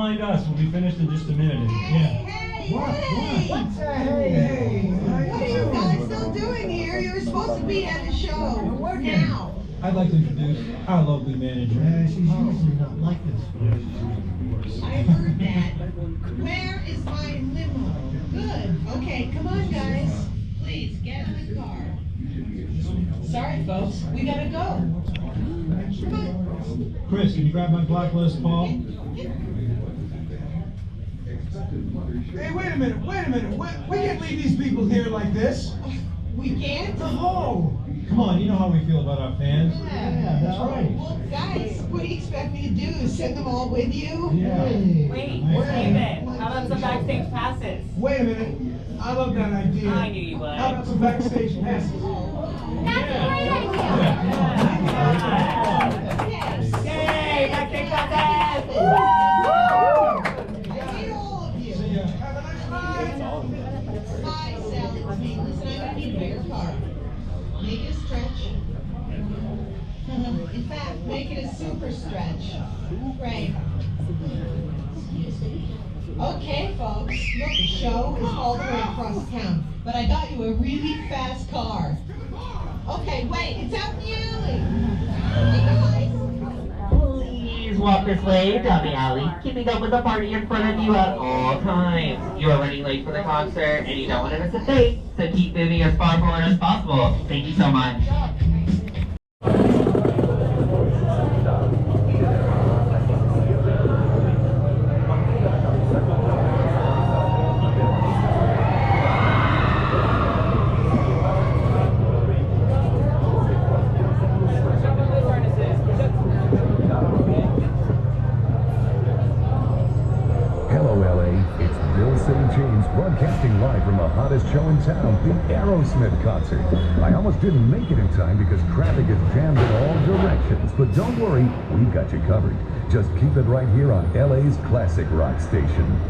mind us. We'll be finished in just a minute. Hey, What? Hey! What are you guys still doing here? You're supposed to be at the show. Now. I'd like to introduce our lovely manager. She's usually not like this. I heard that. Where is my limo? Good. Okay, come on, guys. Please, get in the car. Sorry, folks. We gotta go. Come on. Chris, can you grab my black list, Paul? Hey, wait a minute. We can't leave these people here like this. We can't? No. Come on, you know how we feel about our fans. Yeah, that's right. Well, guys, what do you expect me to do? Send them all with you? Yeah. Wait, David, how about some backstage passes? Wait a minute. I love that idea. I knew you would. How about some backstage passes? That's a great idea. Yes. Yay, backstage passes! I need all of you. See ya. Have a nice night. Hi, Sally, it's me. Listen, I'm gonna need a bigger car. Make it a stretch. In fact, make it a super stretch. Right. Okay, folks. Look, the show is all the way across town, but I got you a really fast car. Okay, wait, it's out in the alley. Hey, guys. Please walk this way down the alley, keeping up with the party in front of you at all times. You are running late for the concert, and you don't want to miss a thing, so keep moving as far forward as possible. Thank you so much. Broadcasting live from the hottest show in town, the Aerosmith concert. I almost didn't make it in time because traffic is jammed in all directions, but don't worry, we've got you covered. Just keep it right here on LA's classic rock station.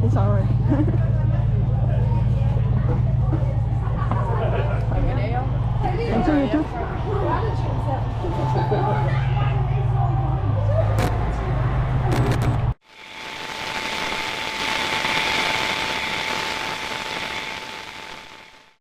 It's alright. Until you too.